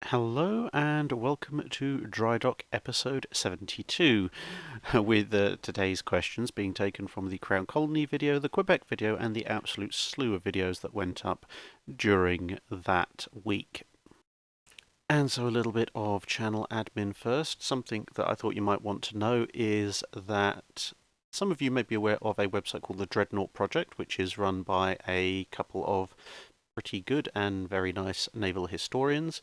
Hello and welcome to Dry Dock episode 72, with today's questions being taken from the Crown Colony video, the Quebec video, and the absolute slew of videos that went up during that week. And so a little bit of channel admin first. Something that I thought you might want to know is that some of you may be aware of a website called the Dreadnought Project, which is run by a couple of pretty good and very nice naval historians.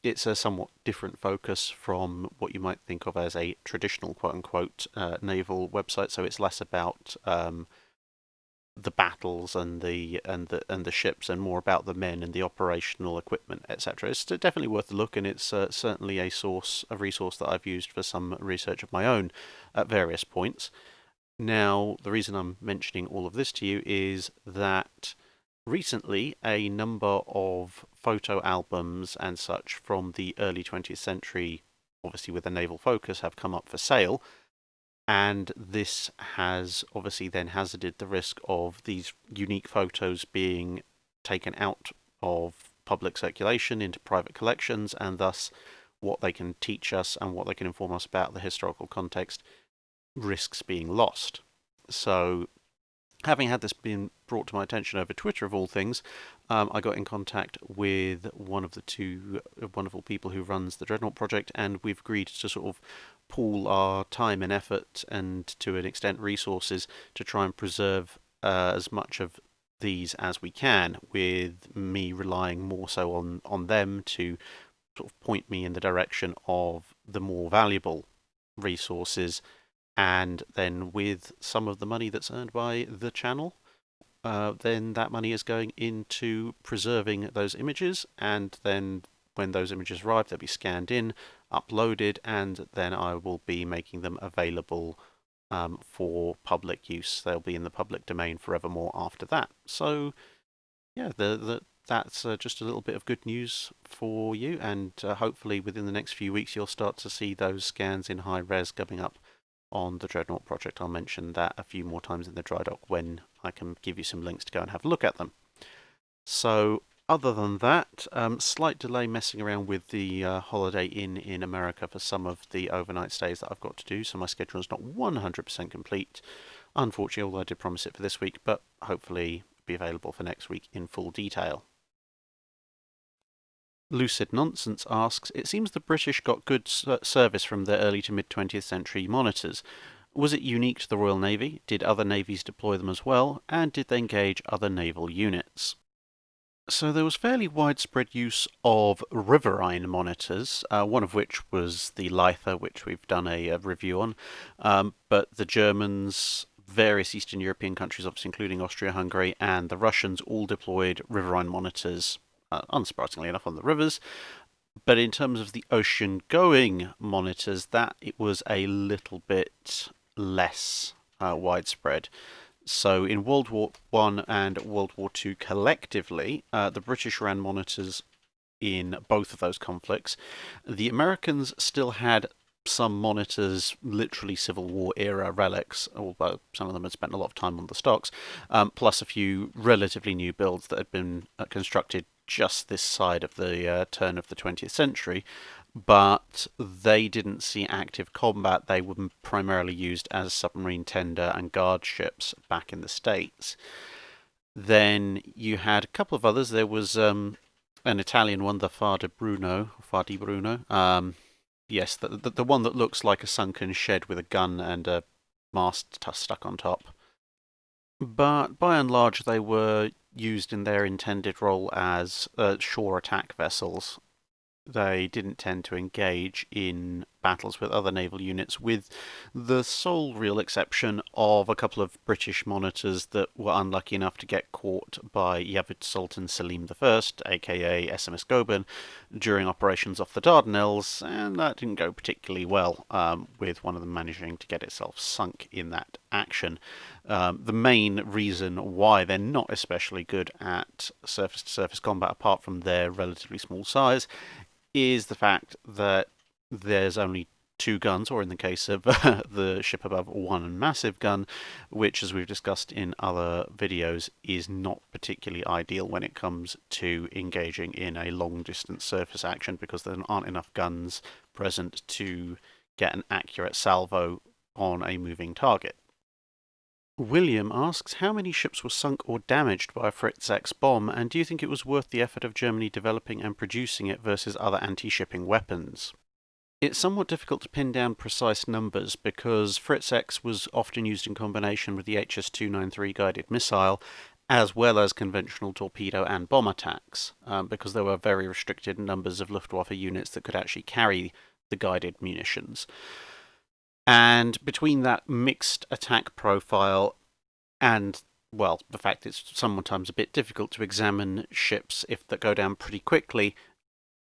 It's a somewhat different focus from what you might think of as a traditional quote-unquote naval website. So it's less about the battles and the ships, and more about the men and the operational equipment, etc. It's definitely worth a look, and it's certainly a resource that I've used for some research of my own at various points. Now, the reason I'm mentioning all of this to you is that recently, a number of photo albums and such from the early 20th century, obviously with a naval focus, have come up for sale. And this has obviously then hazarded the risk of these unique photos being taken out of public circulation into private collections, and thus what they can teach us and what they can inform us about the historical context risks being lost. So having had this being brought to my attention over Twitter, of all things, I got in contact with one of the two wonderful people who runs the Dreadnought Project, and we've agreed to sort of pool our time and effort, and to an extent resources, to try and preserve as much of these as we can, with me relying more so on them to sort of point me in the direction of the more valuable resources, and then with some of the money that's earned by the channel, then that money is going into preserving those images, and then when those images arrive, they'll be scanned in, uploaded, and then I will be making them available for public use. They'll be in the public domain forevermore after that. So, yeah, that's just a little bit of good news for you, and hopefully within the next few weeks you'll start to see those scans in high res coming up on the Dreadnought Project. I'll mention that a few more times in the dry dock when I can give you some links to go and have a look at them. So other than that, slight delay messing around with the Holiday Inn in America for some of the overnight stays that I've got to do, so my schedule is not 100% complete, unfortunately, although I did promise it for this week, but hopefully be available for next week in full detail. Lucid Nonsense asks, it seems the British got good service from their early to mid-20th century monitors. Was it unique to the Royal Navy? Did other navies deploy them as well? And did they engage other naval units? So there was fairly widespread use of riverine monitors, one of which was the Leitha, which we've done a review on. But the Germans, various Eastern European countries, obviously including Austria-Hungary, and the Russians all deployed riverine monitors, unsurprisingly enough, on the rivers. But in terms of the ocean-going monitors, that it was a little bit less widespread. So in World War I and World War II collectively, the British ran monitors in both of those conflicts. The Americans still had some monitors, literally Civil War era relics, although some of them had spent a lot of time on the stocks, plus a few relatively new builds that had been constructed just this side of the turn of the 20th century, but they didn't see active combat. They were primarily used as submarine tender and guard ships back in the States. Then you had a couple of others. There was an Italian one, the Far di Bruno. Yes, the one that looks like a sunken shed with a gun and a mast stuck on top. But by and large, they were used in their intended role as shore attack vessels. They didn't tend to engage in battles with other naval units, with the sole real exception of a couple of British monitors that were unlucky enough to get caught by Yavuz Sultan Selim I, aka SMS Goeben, during operations off the Dardanelles, and that didn't go particularly well, with one of them managing to get itself sunk in that action. The main reason why they're not especially good at surface-to-surface combat, apart from their relatively small size, is the fact that there's only 2 guns, or in the case of the ship above, 1 massive gun, which, as we've discussed in other videos, is not particularly ideal when it comes to engaging in a long-distance surface action, because there aren't enough guns present to get an accurate salvo on a moving target. William asks, how many ships were sunk or damaged by a Fritz X bomb, and do you think it was worth the effort of Germany developing and producing it versus other anti-shipping weapons? It's somewhat difficult to pin down precise numbers because Fritz X was often used in combination with the HS-293 guided missile, as well as conventional torpedo and bomb attacks, because there were very restricted numbers of Luftwaffe units that could actually carry the guided munitions. And between that mixed attack profile and, well, the fact it's sometimes a bit difficult to examine ships that go down pretty quickly,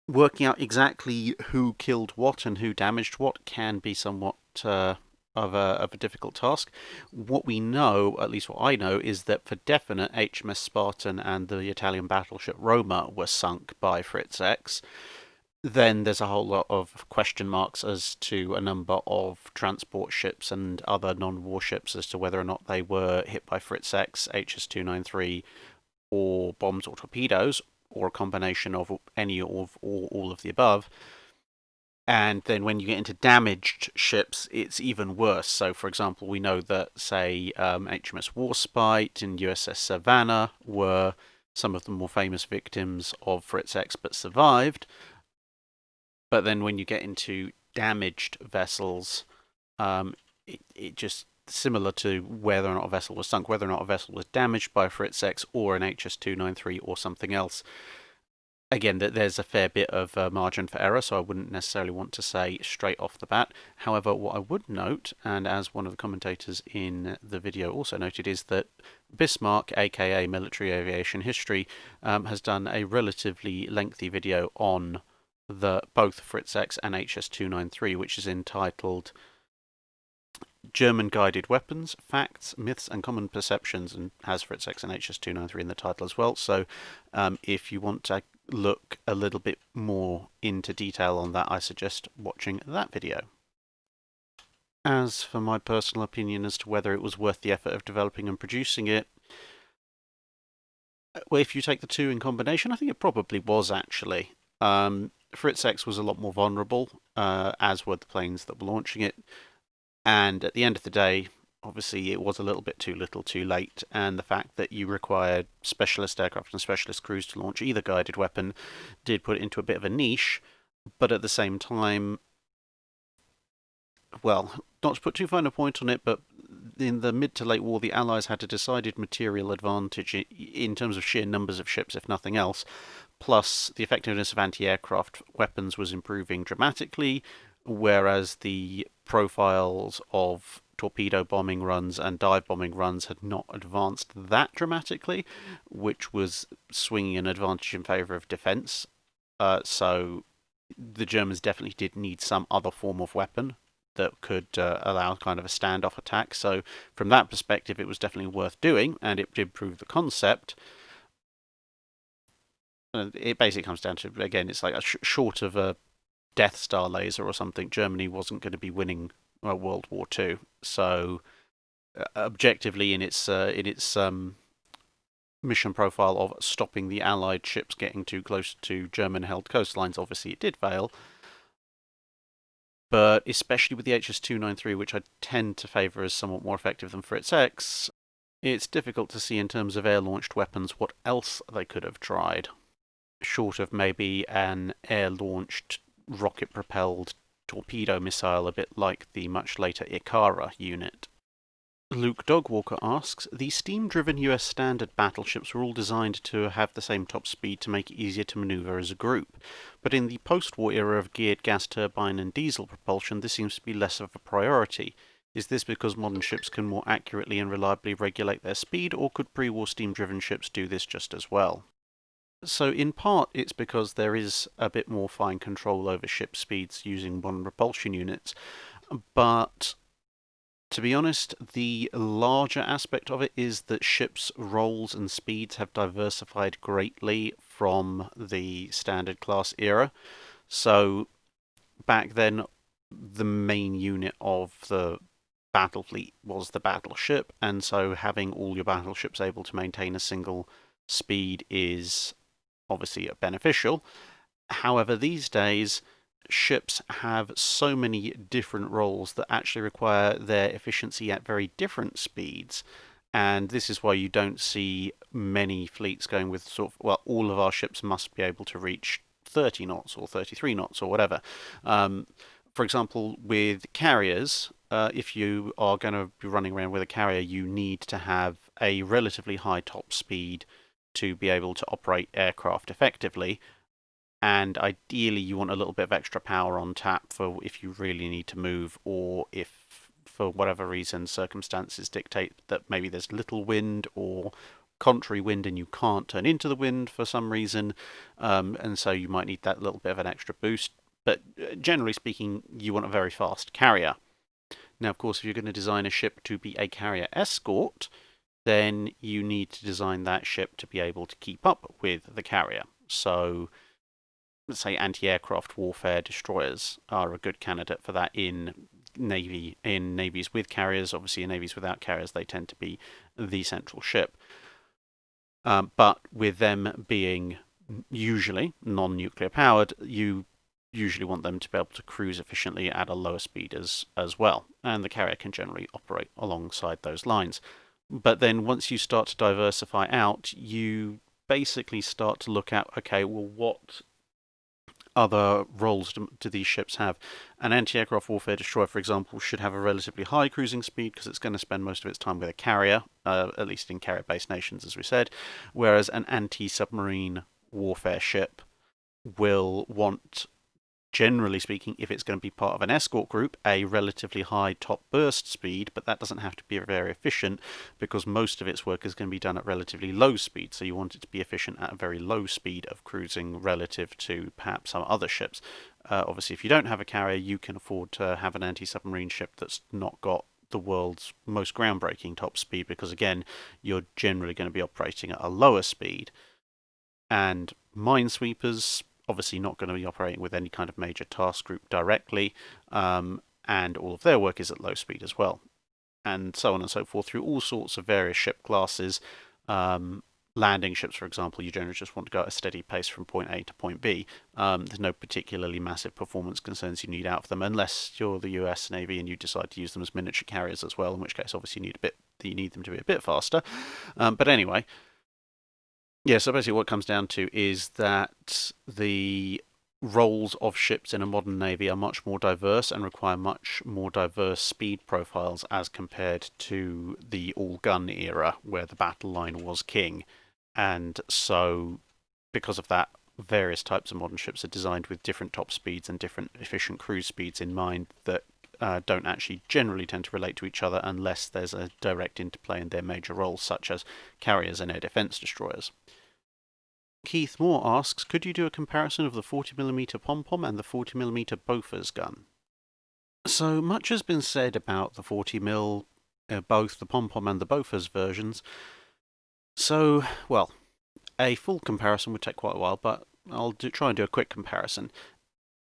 working out exactly who killed what and who damaged what can be somewhat of a difficult task. What we know, at least what I know, is that for definite HMS Spartan and the Italian battleship Roma were sunk by Fritz X. Then there's a whole lot of question marks as to a number of transport ships and other non-warships as to whether or not they were hit by Fritz X, HS-293, or bombs or torpedoes, or a combination of any of or all of the above. And then when you get into damaged ships, it's even worse. So, for example, we know that, say, HMS Warspite and USS Savannah were some of the more famous victims of Fritz X but survived. But then when you get into damaged vessels, it just, similar to whether or not a vessel was sunk, whether or not a vessel was damaged by Fritz X or an HS-293 or something else. Again, there's a fair bit of margin for error, so I wouldn't necessarily want to say straight off the bat. However, what I would note, and as one of the commentators in the video also noted, is that Bismarck, aka Military Aviation History, has done a relatively lengthy video on both Fritz X and HS-293, which is entitled German Guided Weapons, Facts, Myths and Common Perceptions, and has Fritz X and HS-293 in the title as well. So if you want to look a little bit more into detail on that, I suggest watching that video. As for my personal opinion as to whether it was worth the effort of developing and producing it, well, if you take the two in combination, I think it probably was actually. Fritz X was a lot more vulnerable, as were the planes that were launching it. And at the end of the day, obviously it was a little bit too little too late, and the fact that you required specialist aircraft and specialist crews to launch either guided weapon did put it into a bit of a niche. But at the same time, well, not to put too fine a point on it, but in the mid to late war, the Allies had a decided material advantage in terms of sheer numbers of ships, if nothing else. Plus, the effectiveness of anti-aircraft weapons was improving dramatically, whereas the profiles of torpedo bombing runs and dive bombing runs had not advanced that dramatically, which was swinging an advantage in favour of defence. So the Germans definitely did need some other form of weapon that could allow kind of a standoff attack. So from that perspective, it was definitely worth doing, and it did prove the concept. It basically comes down to, again, it's like short of a Death Star laser or something, Germany wasn't going to be winning World War II. So objectively, in its mission profile of stopping the Allied ships getting too close to German-held coastlines, obviously it did fail. But especially with the HS-293, which I tend to favour as somewhat more effective than Fritz X, it's difficult to see in terms of air-launched weapons what else they could have tried, short of maybe an air-launched, rocket-propelled torpedo missile, a bit like the much later Ikara unit. Luke Dogwalker asks, the steam-driven US standard battleships were all designed to have the same top speed to make it easier to maneuver as a group, but in the post-war era of geared gas turbine and diesel propulsion, this seems to be less of a priority. Is this because modern ships can more accurately and reliably regulate their speed, or could pre-war steam-driven ships do this just as well? So in part, it's because there is a bit more fine control over ship speeds using modern propulsion units, but to be honest, the larger aspect of it is that ships' roles and speeds have diversified greatly from the standard class era. So back then, the main unit of the battle fleet was the battleship, and so having all your battleships able to maintain a single speed is obviously beneficial. However, these days, ships have so many different roles that actually require their efficiency at very different speeds. And this is why you don't see many fleets going with sort of, well, all of our ships must be able to reach 30 knots or 33 knots or whatever. For example, with carriers, if you are going to be running around with a carrier, you need to have a relatively high top speed to be able to operate aircraft effectively. And ideally, you want a little bit of extra power on tap for if you really need to move, or if for whatever reason circumstances dictate that maybe there's little wind or contrary wind and you can't turn into the wind for some reason, and so you might need that little bit of an extra boost. But generally speaking, you want a very fast carrier. Now, of course, if you're going to design a ship to be a carrier escort, then you need to design that ship to be able to keep up with the carrier. So let's say anti-aircraft warfare destroyers are a good candidate for that in navies with carriers. Obviously, in navies without carriers, they tend to be the central ship. But with them being usually non-nuclear powered, you usually want them to be able to cruise efficiently at a lower speed as well, and the carrier can generally operate alongside those lines. But then once you start to diversify out, you basically start to look at, okay, well, what other roles do these ships have? An anti-aircraft warfare destroyer, for example, should have a relatively high cruising speed because it's going to spend most of its time with a carrier, at least in carrier-based nations, as we said, whereas an anti-submarine warfare ship will want, generally speaking, if it's going to be part of an escort group, a relatively high top burst speed, but that doesn't have to be very efficient because most of its work is going to be done at relatively low speed. So you want it to be efficient at a very low speed of cruising relative to perhaps some other ships. Obviously, if you don't have a carrier, you can afford to have an anti-submarine ship that's not got the world's most groundbreaking top speed because, again, you're generally going to be operating at a lower speed. And minesweepers, obviously not going to be operating with any kind of major task group directly, and all of their work is at low speed as well, and so on and so forth through all sorts of various ship classes. Landing ships, for example, you generally just want to go at a steady pace from point A to point B. There's no particularly massive performance concerns you need out of them, unless you're the US Navy and you decide to use them as miniature carriers as well, in which case, obviously, you need them to be a bit faster. But anyway, yeah, so basically what it comes down to is that the roles of ships in a modern navy are much more diverse and require much more diverse speed profiles as compared to the all-gun era where the battle line was king. And so, because of that, various types of modern ships are designed with different top speeds and different efficient cruise speeds in mind that don't actually generally tend to relate to each other unless there's a direct interplay in their major roles, such as carriers and air defense destroyers. Keith Moore asks, could you do a comparison of the 40mm pom-pom and the 40mm Bofors gun? So much has been said about the 40mm, both the pom-pom and the Bofors versions. So, well, a full comparison would take quite a while, but I'll try and do a quick comparison.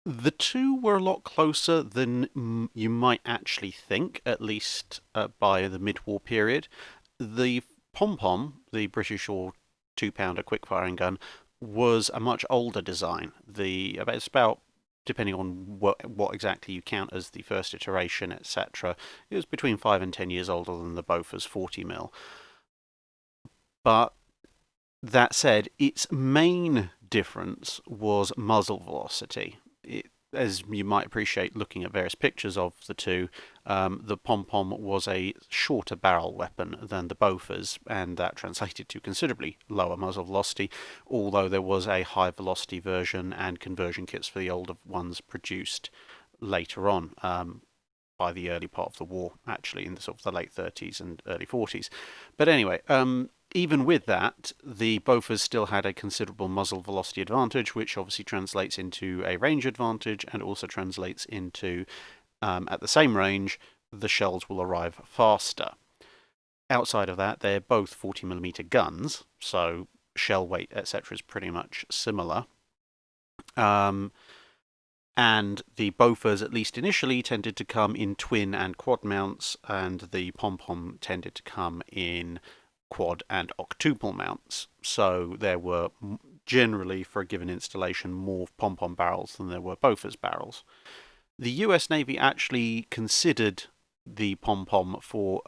The two were a lot closer than you might actually think, at least by the mid-war period. The pom-pom, the British or two-pounder quick-firing gun, was a much older design. It's about, depending on what exactly you count as the first iteration, etc., it was between 5 and 10 years older than the Bofors 40mm. But that said, its main difference was muzzle velocity. as you might appreciate looking at various pictures of the two, the pom-pom was a shorter barrel weapon than the Bofors, and that translated to considerably lower muzzle velocity, although there was a high velocity version and conversion kits for the older ones produced later on, by the early part of the war, actually, in the sort of the late 30s and early 40s. But anyway, even with that, the Bofors still had a considerable muzzle velocity advantage, which obviously translates into a range advantage and also translates into, at the same range, the shells will arrive faster. Outside of that, they're both 40mm guns, so shell weight, etc., is pretty much similar. And the Bofors, at least initially, tended to come in twin and quad mounts, and the pom-pom tended to come in quad and octuple mounts. So there were generally, for a given installation, more pom-pom barrels than there were Bofors barrels. The US Navy actually considered the pom-pom for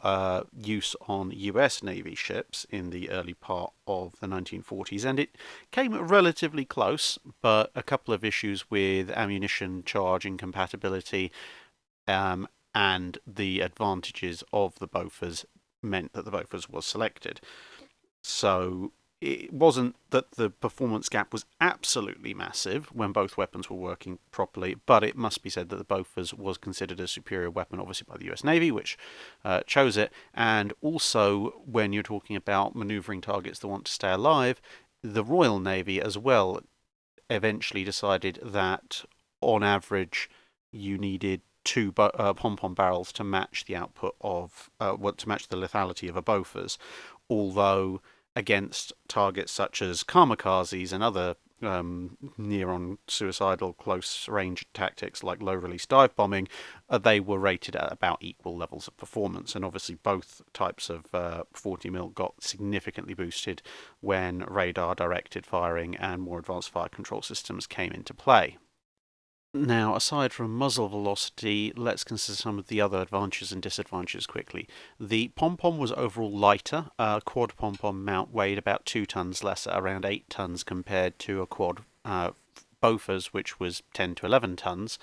use on US Navy ships in the early part of the 1940s, and it came relatively close, but a couple of issues with ammunition charge incompatibility and the advantages of the Bofors meant that the Bofors was selected. So it wasn't that the performance gap was absolutely massive when both weapons were working properly, but it must be said that the Bofors was considered a superior weapon, obviously, by the US Navy, which chose it. And also, when you're talking about maneuvering targets that want to stay alive, the Royal Navy as well eventually decided that, on average, you needed two pom-pom barrels to match the output of, to match the lethality of a Bofors, although against targets such as kamikazes and other near-on suicidal close-range tactics like low-release dive bombing, they were rated at about equal levels of performance. And obviously both types of 40mm got significantly boosted when radar-directed firing and more advanced fire control systems came into play. Now, aside from muzzle velocity, let's consider some of the other advantages and disadvantages quickly. The pom-pom was overall lighter. A quad pom-pom mount weighed about 2 tons less, around 8 tons, compared to a quad Bofors, which was 10 to 11 tons.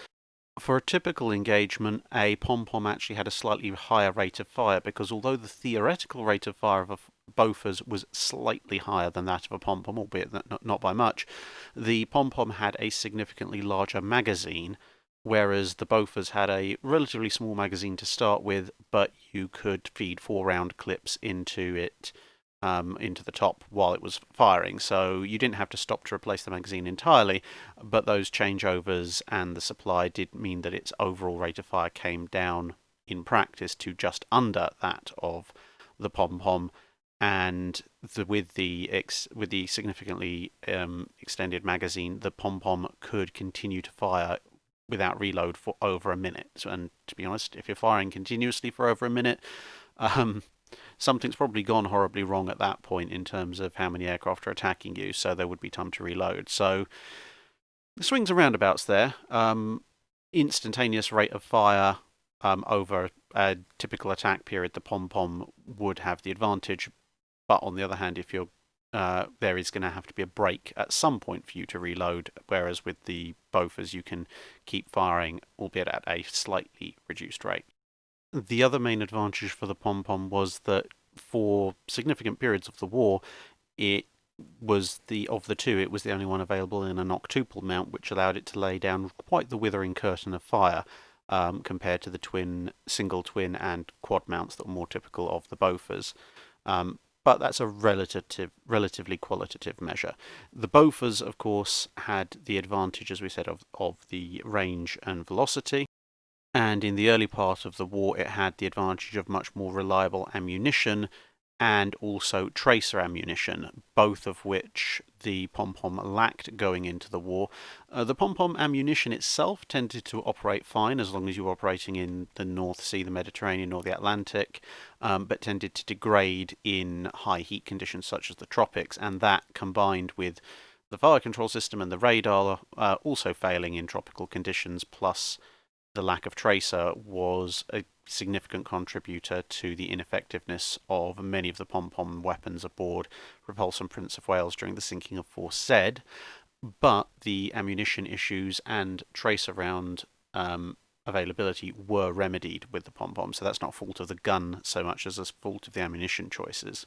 For a typical engagement, a pom-pom actually had a slightly higher rate of fire, because although the theoretical rate of fire of a Bofors was slightly higher than that of a pom-pom, albeit not by much, the pom-pom had a significantly larger magazine, whereas the Bofors had a relatively small magazine to start with, but you could feed 4-round clips into it, into the top while it was firing. So you didn't have to stop to replace the magazine entirely, but those changeovers and the supply did mean that its overall rate of fire came down in practice to just under that of the pom-pom. And with the significantly extended magazine, the pom-pom could continue to fire without reload for over a minute. And to be honest, if you're firing continuously for over a minute, something's probably gone horribly wrong at that point in terms of how many aircraft are attacking you, so there would be time to reload. So the swings and roundabouts there. Instantaneous rate of fire over a typical attack period, the pom-pom would have the advantage. But on the other hand, if you're there is going to have to be a break at some point for you to reload, whereas with the Bofors you can keep firing, albeit at a slightly reduced rate. The other main advantage for the pom-pom was that for significant periods of the war, it was of the two, it was the only one available in an octuple mount, which allowed it to lay down quite the withering curtain of fire, compared to the single twin and quad mounts that were more typical of the Bofors. But that's a relatively qualitative measure. The Bofors, of course, had the advantage, as we said, of the range and velocity. And in the early part of the war, it had the advantage of much more reliable ammunition and also tracer ammunition, both of which the pom-pom lacked going into the war. The pom-pom ammunition itself tended to operate fine as long as you were operating in the North Sea, the Mediterranean, or the Atlantic, but tended to degrade in high heat conditions such as the tropics, and that combined with the fire control system and the radar also failing in tropical conditions, plus the lack of tracer, was a significant contributor to the ineffectiveness of many of the pom-pom weapons aboard Repulse and Prince of Wales during the sinking of Force Z. but the ammunition issues and trace around availability were remedied with the pom-pom, so that's not a fault of the gun so much as a fault of the ammunition choices.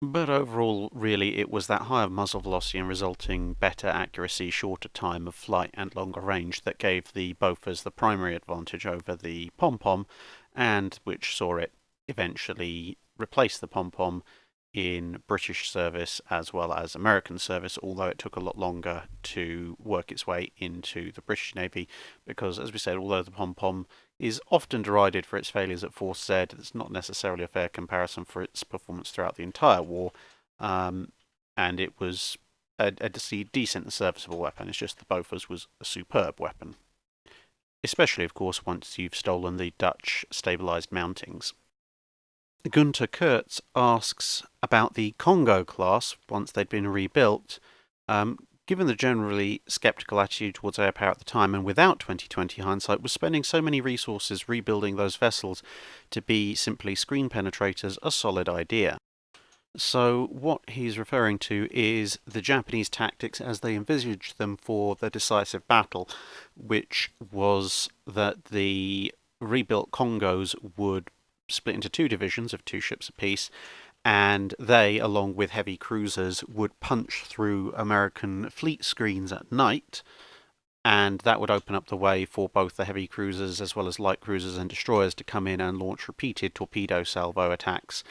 But overall, really, it was that higher muzzle velocity and resulting better accuracy, shorter time of flight, and longer range that gave the Bofors the primary advantage over the pom-pom, and which saw it eventually replace the pom-pom in British service as well as American service, although it took a lot longer to work its way into the British Navy because, as we said, although the pom-pom is often derided for its failures at Force Z, it's not necessarily a fair comparison for its performance throughout the entire war, and it was a decent and serviceable weapon. It's just the Bofors was a superb weapon, especially, of course, once you've stolen the Dutch stabilised mountings. Gunter Kurtz asks about the Congo class once they'd been rebuilt. Given the generally sceptical attitude towards air power at the time, and without 2020 hindsight, was spending so many resources rebuilding those vessels to be simply screen penetrators a solid idea? So what he's referring to is the Japanese tactics as they envisaged them for the decisive battle, which was that the rebuilt Congos would split into two divisions of 2 ships apiece, and they, along with heavy cruisers, would punch through American fleet screens at night, and that would open up the way for both the heavy cruisers as well as light cruisers and destroyers to come in and launch repeated torpedo salvo attacks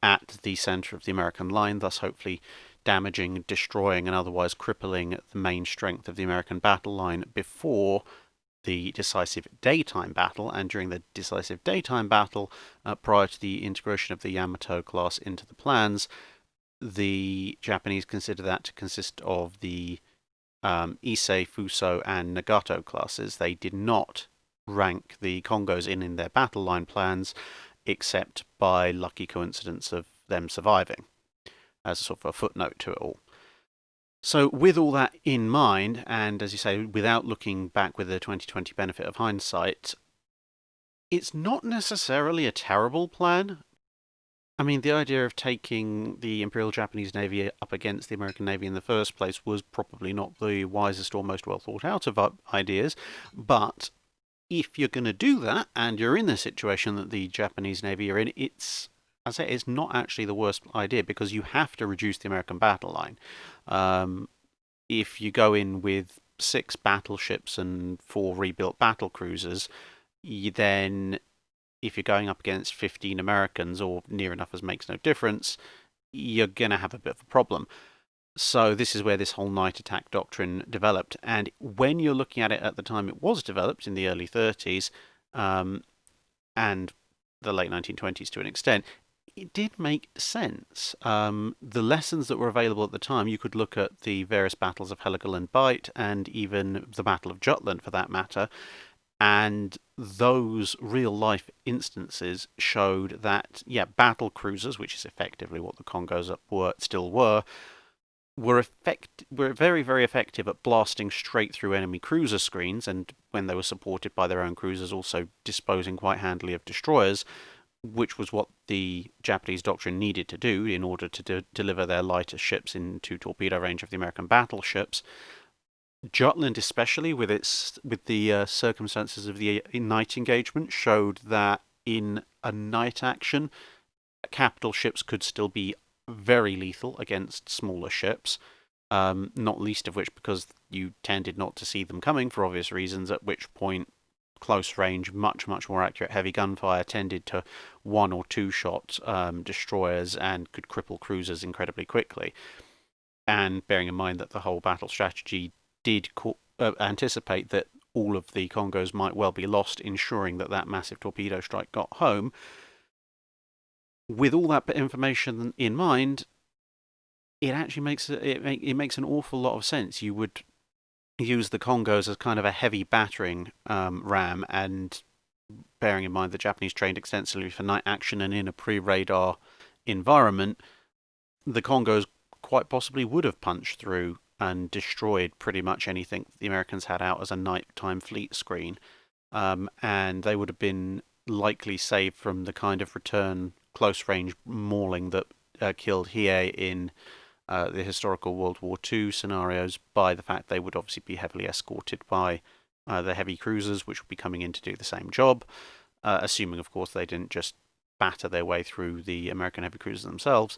at the centre of the American line, thus hopefully damaging, destroying, and otherwise crippling the main strength of the American battle line before the decisive daytime battle. And during the decisive daytime battle, prior to the integration of the Yamato class into the plans, the Japanese consider that to consist of the Issei, Fuso, and Nagato classes. They did not rank the Congos in their battle line plans, except by lucky coincidence of them surviving, as a sort of a footnote to it all. So with all that in mind, and as you say, without looking back with the 2020 benefit of hindsight, it's not necessarily a terrible plan. I mean, the idea of taking the Imperial Japanese Navy up against the American Navy in the first place was probably not the wisest or most well thought out of ideas, but if you're going to do that, and you're in the situation that the Japanese Navy are in, it's not actually the worst idea because you have to reduce the American battle line. If you go in with 6 battleships and 4 rebuilt battle cruisers, then if you're going up against 15 Americans, or near enough as makes no difference, you're going to have a bit of a problem. So this is where this whole night attack doctrine developed. And when you're looking at it at the time it was developed in the early 30s and the late 1920s to an extent, it did make sense. The lessons that were available at the time, you could look at the various battles of Heligoland Bight and even the Battle of Jutland for that matter, and those real-life instances showed that, yeah, battle cruisers, which is effectively what the Congos still were very, very effective at blasting straight through enemy cruiser screens, and when they were supported by their own cruisers, also disposing quite handily of destroyers, which was what the Japanese doctrine needed to do in order to deliver their lighter ships into torpedo range of the American battleships. Jutland, especially with the circumstances of the night engagement, showed that in a night action, capital ships could still be very lethal against smaller ships, not least of which because you tended not to see them coming for obvious reasons, at which point close range, much, much more accurate heavy gunfire tended to 1 or 2 shot destroyers and could cripple cruisers incredibly quickly. And bearing in mind that the whole battle strategy did anticipate that all of the Congos might well be lost, ensuring that that massive torpedo strike got home, with all that information in mind, it actually makes an awful lot of sense. You would use the Congos as kind of a heavy battering ram, and bearing in mind the Japanese trained extensively for night action and in a pre-radar environment, the Congos quite possibly would have punched through and destroyed pretty much anything the Americans had out as a nighttime fleet screen, and they would have been likely saved from the kind of return close range mauling that killed Hiei in the historical World War II scenarios by the fact they would obviously be heavily escorted by the heavy cruisers, which would be coming in to do the same job, assuming, of course, they didn't just batter their way through the American heavy cruisers themselves.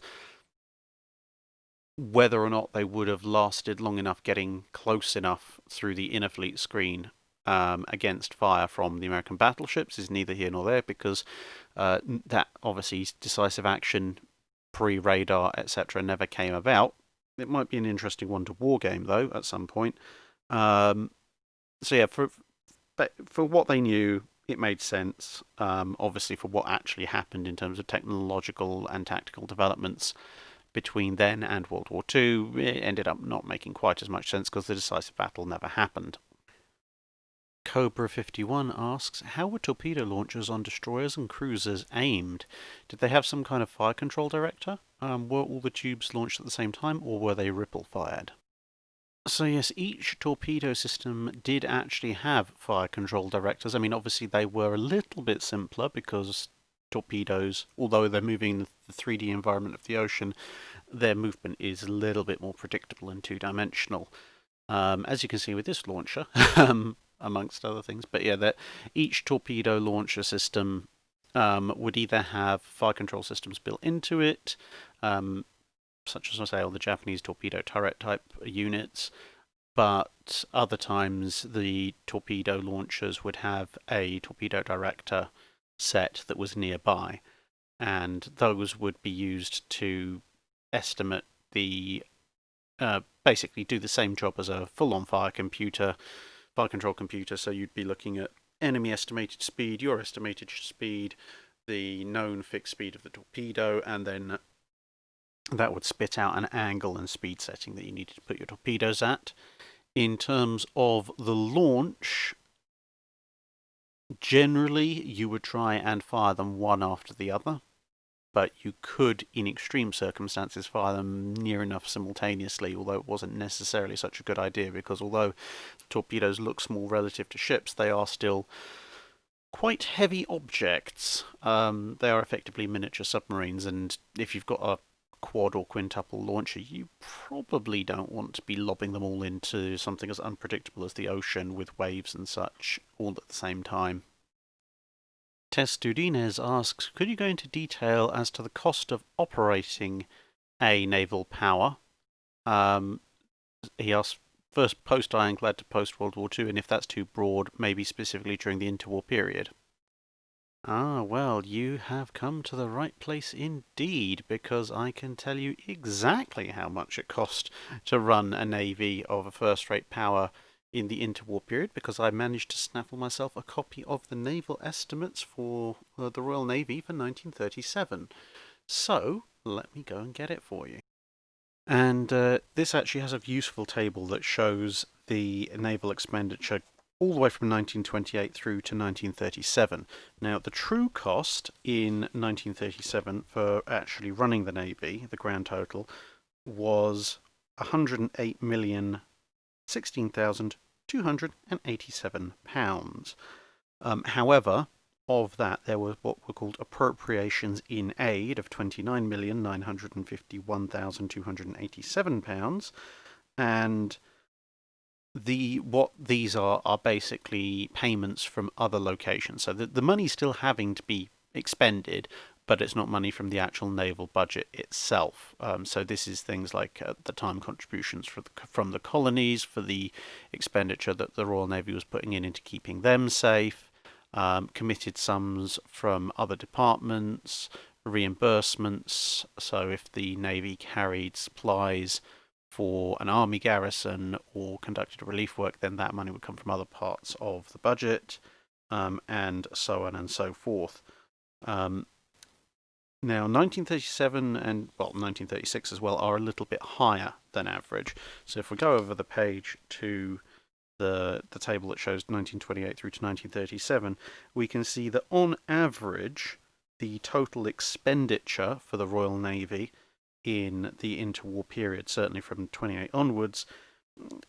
Whether or not they would have lasted long enough getting close enough through the inner fleet screen against fire from the American battleships is neither here nor there, because that obviously decisive action pre-radar, etc., never came about. It might be an interesting one to wargame, though, at some point. So yeah, for what they knew, it made sense. Obviously, for what actually happened in terms of technological and tactical developments between then and World War II, it ended up not making quite as much sense because the decisive battle never happened. Cobra 51 asks, how were torpedo launchers on destroyers and cruisers aimed? Did they have some kind of fire control director? Were all the tubes launched at the same time, or were they ripple fired? So yes, each torpedo system did actually have fire control directors. I mean, obviously they were a little bit simpler because torpedoes, although they're moving in the 3D environment of the ocean, their movement is a little bit more predictable and two-dimensional. As you can see with this launcher, amongst other things. But yeah, each torpedo launcher system would either have fire control systems built into it, such as, I say, all the Japanese torpedo turret type units, but other times the torpedo launchers would have a torpedo director set that was nearby, and those would be used to estimate the basically do the same job as a full-on fire control computer. So you'd be looking at enemy estimated speed, your estimated speed, the known fixed speed of the torpedo, and then that would spit out an angle and speed setting that you needed to put your torpedoes at. In terms of the launch, generally you would try and fire them one after the other, but you could, in extreme circumstances, fire them near enough simultaneously, although it wasn't necessarily such a good idea, because although torpedoes look small relative to ships, they are still quite heavy objects. They are effectively miniature submarines, and if you've got a quad or quintuple launcher, you probably don't want to be lobbing them all into something as unpredictable as the ocean with waves and such all at the same time. Testudines asks, could you go into detail as to the cost of operating a naval power? He asks, first post-Ironclad to post-World War II, and if that's too broad, maybe specifically during the interwar period. Ah, well, you have come to the right place indeed, because I can tell you exactly how much it cost to run a navy of a first-rate power in the interwar period, because I managed to snaffle myself a copy of the naval estimates for the Royal Navy for 1937. So, let me go and get it for you. And this actually has a useful table that shows the naval expenditure all the way from 1928 through to 1937. Now, the true cost in 1937 for actually running the Navy, the grand total, was £108,016,287. However, of that, there were what were called appropriations in aid of £29,951,287, and what these are basically payments from other locations. So the money's still having to be expended, but it's not money from the actual naval budget itself. So this is things like at the time contributions from the colonies for the expenditure that the Royal Navy was putting into keeping them safe, committed sums from other departments, reimbursements. So if the Navy carried supplies for an army garrison or conducted relief work, then that money would come from other parts of the budget, and so on and so forth. Now, 1937 and, well, 1936 as well are a little bit higher than average. So if we go over the page to the table that shows 1928 through to 1937, we can see that on average, the total expenditure for the Royal Navy in the interwar period, certainly from 28 onwards,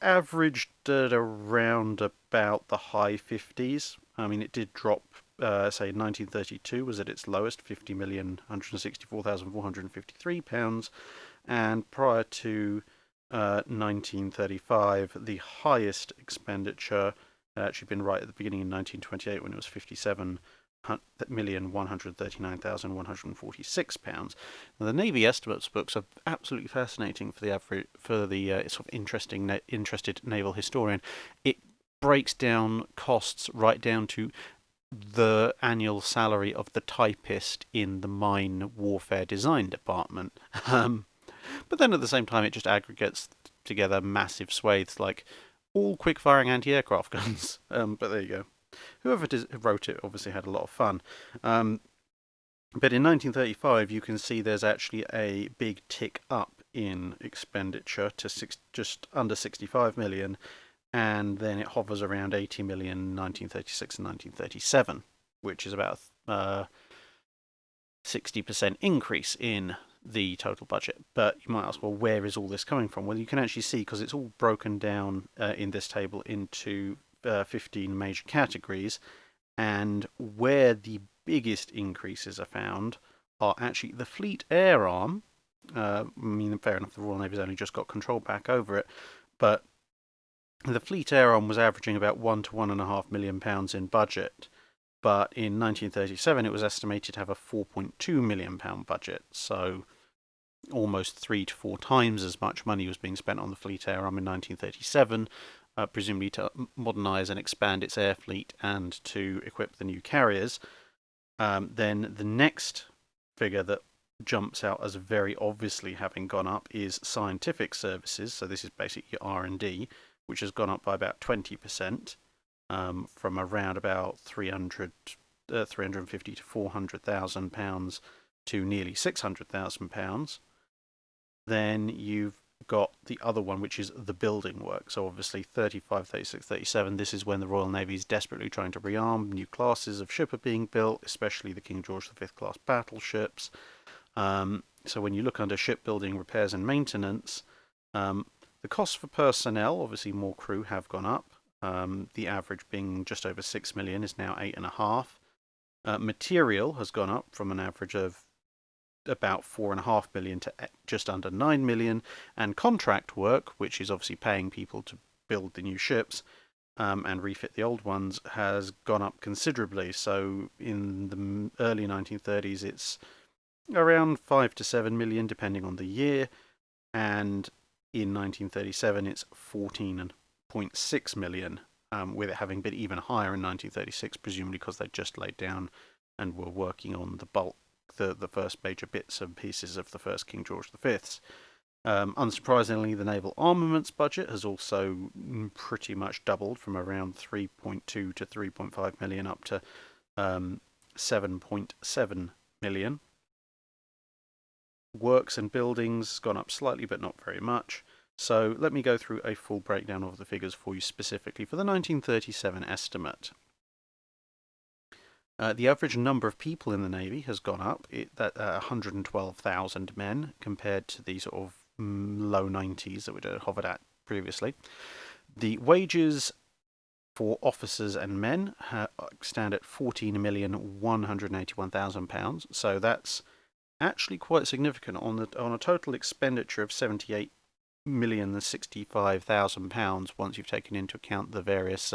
averaged at around about the high 50s. I mean, it did drop, say, 1932 was at its lowest, £50,164,453, and prior to 1935, the highest expenditure had actually been right at the beginning in 1928 when it was £57,139,146. Now, the Navy estimates books are absolutely fascinating for the average, for the sort of interested naval historian. It breaks down costs right down to the annual salary of the typist in the mine warfare design department. But then at the same time, it just aggregates together massive swathes like all quick-firing anti-aircraft guns. But there you go. Whoever wrote it obviously had a lot of fun. But in 1935, you can see there's actually a big tick up in expenditure to just under 65 million, and then it hovers around 80 million in 1936 and 1937, which is about a 60% increase in the total budget. But you might ask, well, where is all this coming from? Well, you can actually see, because it's all broken down in this table into 15 major categories, and where the biggest increases are found are actually the Fleet Air Arm. I mean, fair enough, the Royal Navy's only just got control back over it, but the Fleet Air Arm was averaging about £1 to £1.5 million in budget, but in 1937 it was estimated to have a £4.2 million budget, so almost 3 to 4 times as much money was being spent on the Fleet Air Arm in 1937, presumably to modernise and expand its air fleet and to equip the new carriers. Then the next figure that jumps out as very obviously having gone up is scientific services. So this is basically your R&D, which has gone up by about 20%, from around about 350 to £400,000 to nearly £600,000. Then you've got the other one, which is the building work. So obviously 35, 36, 37, this is when the Royal Navy is desperately trying to rearm. New classes of ship are being built, especially the King George V class battleships. So when you look under shipbuilding, repairs and maintenance, the cost for personnel, obviously more crew have gone up. The average being just over 6 million is now 8.5. Material has gone up from an average of about 4.5 million to just under 9 million, and contract work, which is obviously paying people to build the new ships and refit the old ones, has gone up considerably. So in the early 1930s, it's around 5 to 7 million, depending on the year, and in 1937, it's 14.6 million, with it having been even higher in 1936, presumably because they'd just laid down and were working on the bulk, the first major bits and pieces of the first King George V's. Unsurprisingly, the naval armaments budget has also pretty much doubled from around 3.2 to 3.5 million up to 7.7 million. Works and buildings gone up slightly, but not very much. So let me go through a full breakdown of the figures for you specifically for the 1937 estimate. The average number of people in the Navy has gone up, 112,000 men, compared to the sort of low 90s that we'd hovered at previously. The wages for officers and men stand at £14,181,000, so that's actually quite significant on a total expenditure of £78,065,000 once you've taken into account the various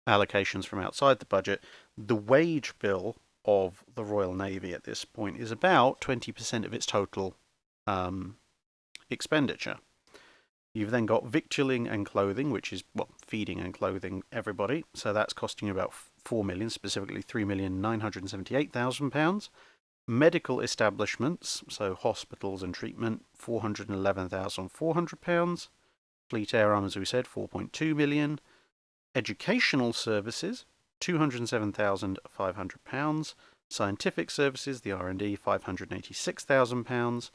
allocations from outside the budget. The wage bill of the Royal Navy at this point is about 20% of its total expenditure. You've then got victualling and clothing, which is feeding and clothing everybody. So that's costing you about 4 million, specifically £3,978,000. Medical establishments, so hospitals and treatment, £411,400. Fleet Air Arm, as we said, 4.2 million. Educational services, £207,500. Scientific services, the R&D, £586,000.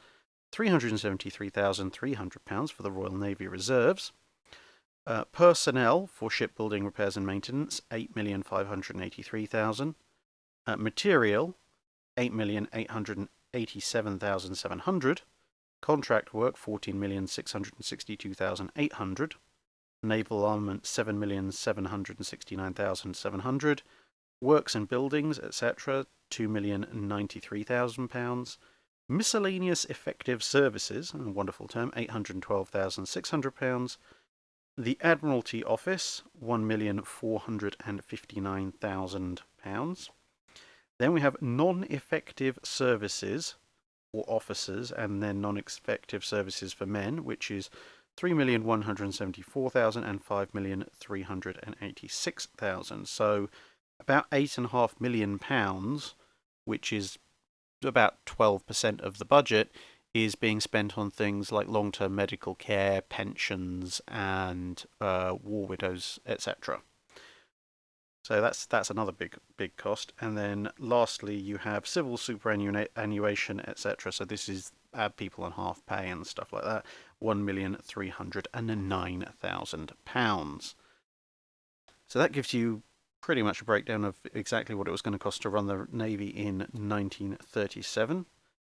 £373,300 for the Royal Navy Reserves. Personnel for shipbuilding, repairs and maintenance, £8,583,000. Material, £8,887,700. Contract work, £14,662,800. Naval armament, £7,769,700. Works and buildings, etc., £2,093,000. Miscellaneous effective services, a wonderful term, £812,600. The Admiralty Office, £1,459,000. Then we have non-effective services for officers, and then non-effective services for men, which is 3,174,000 and 5,386,000. So about £8.5 million, which is about 12% of the budget, is being spent on things like long-term medical care, pensions, and war widows, etc. So that's another big cost. And then lastly, you have civil superannuation, etc. So this is people on half pay and stuff like that. £1,309,000. So that gives you pretty much a breakdown of exactly what it was going to cost to run the Navy in 1937.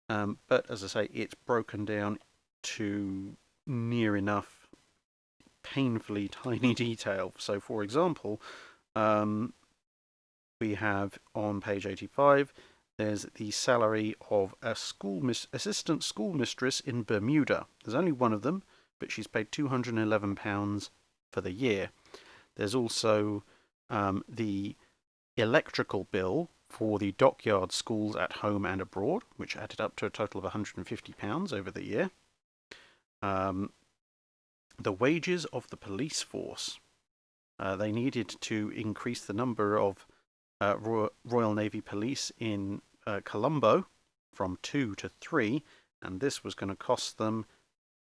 But as I say, it's broken down to near enough painfully tiny detail. So, for example, we have on page 85, there's the salary of a assistant school mistress in Bermuda. There's only one of them, but she's paid £211 for the year. There's also the electrical bill for the dockyard schools at home and abroad, which added up to a total of £150 over the year. The wages of the police force. They needed to increase the number of Royal Navy police in Colombo from 2 to 3, and this was going to cost them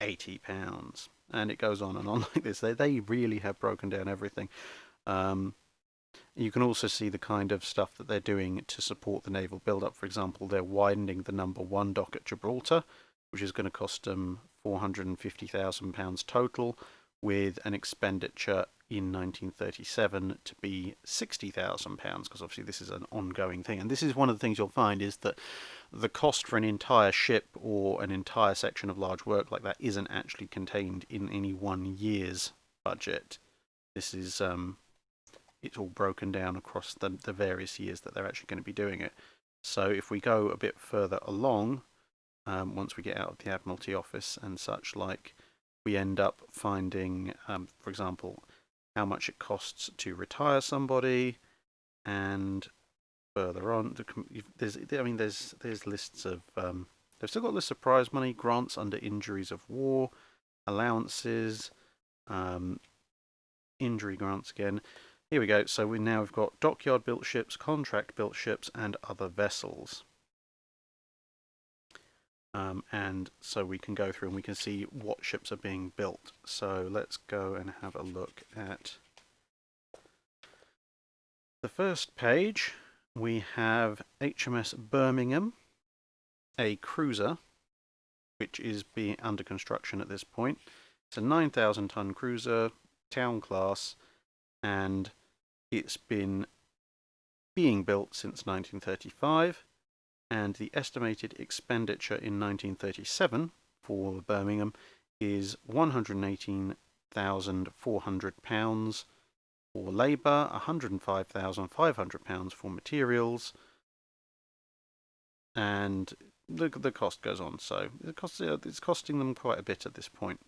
£80. And it goes on and on like this. They really have broken down everything. You can also see the kind of stuff that they're doing to support the naval build-up. For example, they're widening the number 1 dock at Gibraltar, which is going to cost them £450,000 total, with an expenditure in 1937 to be £60,000, because obviously this is an ongoing thing. And this is one of the things you'll find, is that the cost for an entire ship or an entire section of large work like that isn't actually contained in any one year's budget. This is it's all broken down across the various years that they're actually going to be doing it. So if we go a bit further along, once we get out of the Admiralty Office and such like, we end up finding, for example, how much it costs to retire somebody, and further on, there's lists of, they've still got lists of prize money, grants under injuries of war, allowances, injury grants again. Here we go. So we've got dockyard built ships, contract built ships, and other vessels. And so we can go through and we can see what ships are being built. So let's go and have a look at the first page. We have HMS Birmingham, a cruiser, which is being under construction at this point. It's a 9,000-ton cruiser, town class, and it's been being built since 1935. And the estimated expenditure in 1937 for Birmingham is £118,400 for labour, £105,500 for materials, and the cost goes on. So it's costing them quite a bit at this point.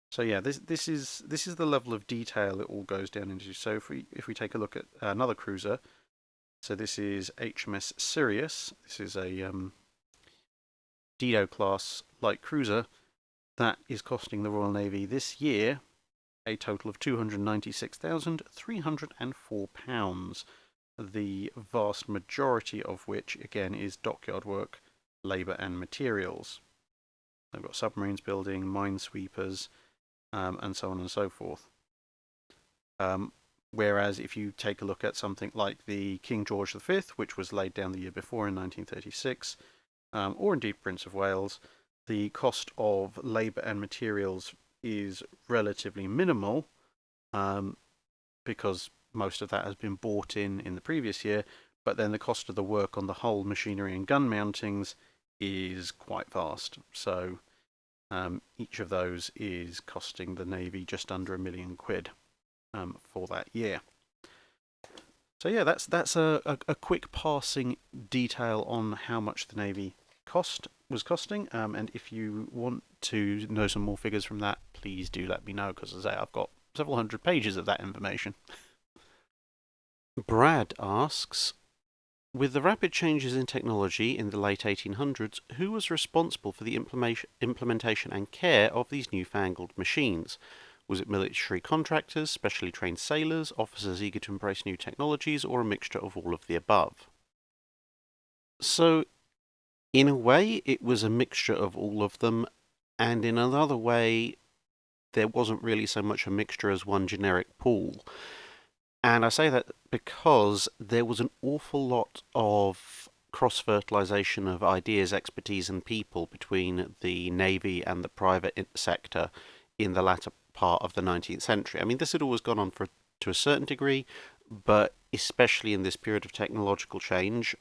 So yeah, this is the level of detail it all goes down into. So if we take a look at another cruiser. So this is HMS Sirius. This is a Dido class light cruiser that is costing the Royal Navy this year a total of £296,304. The vast majority of which, again, is dockyard work, labour and materials. They've got submarines building, minesweepers, and so on and so forth. Whereas if you take a look at something like the King George V, which was laid down the year before in 1936, or indeed Prince of Wales, the cost of labour and materials is relatively minimal, because most of that has been bought in the previous year, but then the cost of the work on the whole machinery and gun mountings is quite vast. So each of those is costing the Navy just under £1 million for that year. So yeah, that's a quick passing detail on how much the Navy cost. was costing. And if you want to know some more figures from that, please do let me know, because as I say, I've got several hundred pages of that information. Brad asks, with the rapid changes in technology in the late 1800s, who was responsible for the implementation and care of these newfangled machines? Was it military contractors, specially trained sailors, officers eager to embrace new technologies, or a mixture of all of the above? So, in a way, it was a mixture of all of them, and in another way, there wasn't really so much a mixture as one generic pool. And I say that because there was an awful lot of cross-fertilization of ideas, expertise, and people between the Navy and the private sector in the latter part of the 19th century. I mean, this had always gone on to a certain degree, but especially in this period of technological change,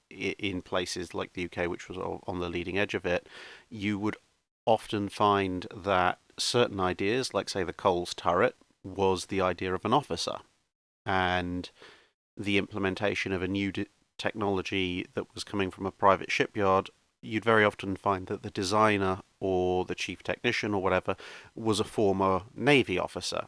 in places like the UK, which was on the leading edge of it, you would often find that certain ideas, like say the Coles turret, was the idea of an officer, and the implementation of a new technology that was coming from a private shipyard, you'd very often find that the designer or the chief technician or whatever was a former Navy officer.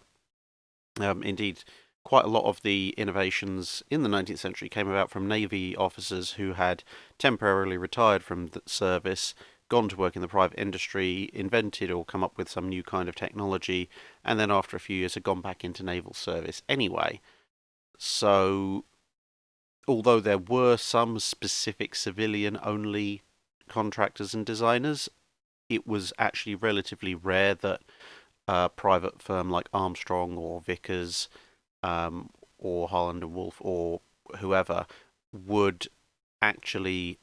Indeed, quite a lot of the innovations in the 19th century came about from Navy officers who had temporarily retired from the service, gone to work in the private industry, invented or come up with some new kind of technology, and then after a few years had gone back into naval service anyway. So, although there were some specific civilian-only contractors and designers, it was actually relatively rare that a private firm like Armstrong or Vickers or Harland and Wolff or whoever would actually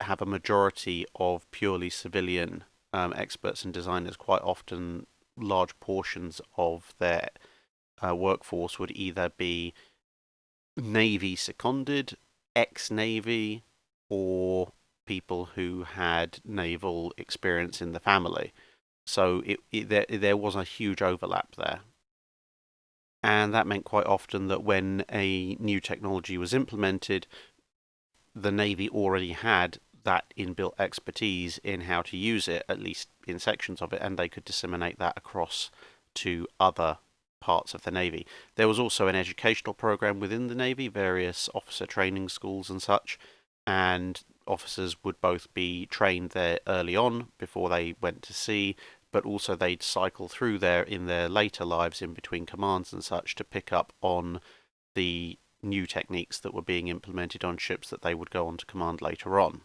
have a majority of purely civilian experts and designers. Quite often, large portions of their workforce would either be Navy seconded, ex-Navy, or people who had naval experience in the family. So there was a huge overlap there. And that meant quite often that when a new technology was implemented, the Navy already had that inbuilt expertise in how to use it, at least in sections of it, and they could disseminate that across to other parts of the Navy. There was also an educational program within the Navy, various officer training schools and such, and officers would both be trained there early on before they went to sea, but also they'd cycle through there in their later lives in between commands and such to pick up on the new techniques that were being implemented on ships that they would go on to command later on.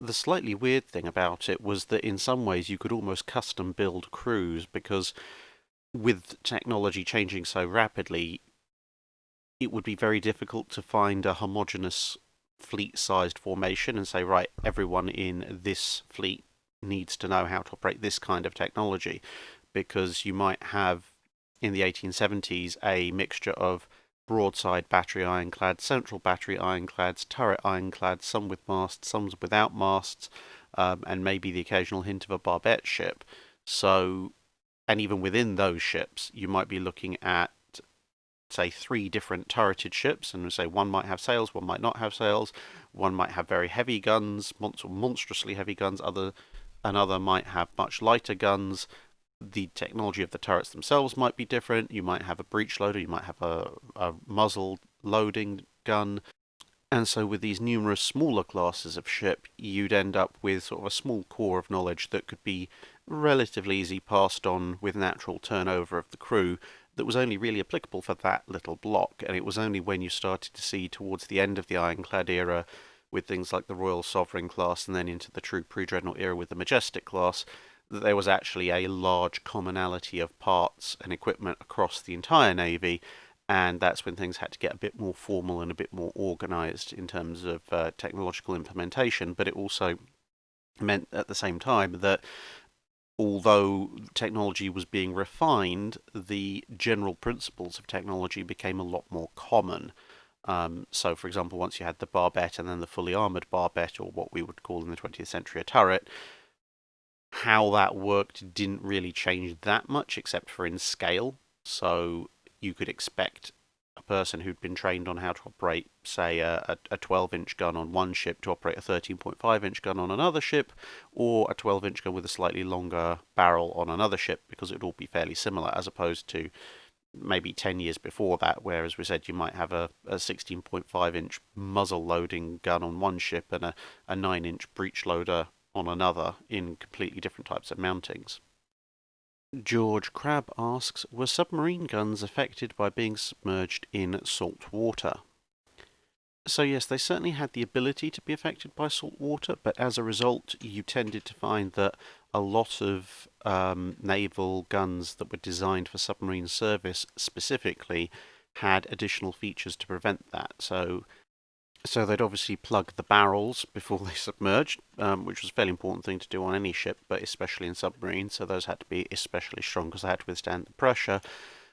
The slightly weird thing about it was that in some ways you could almost custom build crews, because with technology changing so rapidly, it would be very difficult to find a homogeneous fleet-sized formation and say, right, everyone in this fleet needs to know how to operate this kind of technology, because you might have, in the 1870s, a mixture of broadside battery ironclads, central battery ironclads, turret ironclads, some with masts, some without masts, and maybe the occasional hint of a barbette ship. So, and even within those ships, you might be looking at, say, 3 different turreted ships, and say one might have sails, one might not have sails, one might have very heavy guns, monstrously heavy guns, another might have much lighter guns. The technology of the turrets themselves might be different. You might have a breech loader, you might have a muzzle loading gun. And so with these numerous smaller classes of ship, you'd end up with sort of a small core of knowledge that could be relatively easy passed on with natural turnover of the crew, that was only really applicable for that little block. And it was only when you started to see towards the end of the Ironclad era, with things like the Royal Sovereign class and then into the true pre-dreadnought era with the Majestic class, that there was actually a large commonality of parts and equipment across the entire Navy, and that's when things had to get a bit more formal and a bit more organised in terms of technological implementation. But it also meant at the same time that although technology was being refined, the general principles of technology became a lot more common. So, for example, once you had the barbette and then the fully armoured barbette, or what we would call in the 20th century a turret, how that worked didn't really change that much except for in scale. So you could expect a person who'd been trained on how to operate, say, a 12-inch gun on one ship to operate a 13.5-inch gun on another ship, or a 12-inch gun with a slightly longer barrel on another ship, because it would all be fairly similar, as opposed to maybe 10 years before that, where, as we said, you might have a 16.5-inch muzzle loading gun on one ship and a 9-inch breech loader on another in completely different types of mountings. George Crabb asks, were submarine guns affected by being submerged in salt water? So yes, they certainly had the ability to be affected by salt water, but as a result, you tended to find that a lot of naval guns that were designed for submarine service specifically had additional features to prevent that. So they'd obviously plug the barrels before they submerged, which was a fairly important thing to do on any ship, but especially in submarines. So those had to be especially strong because they had to withstand the pressure.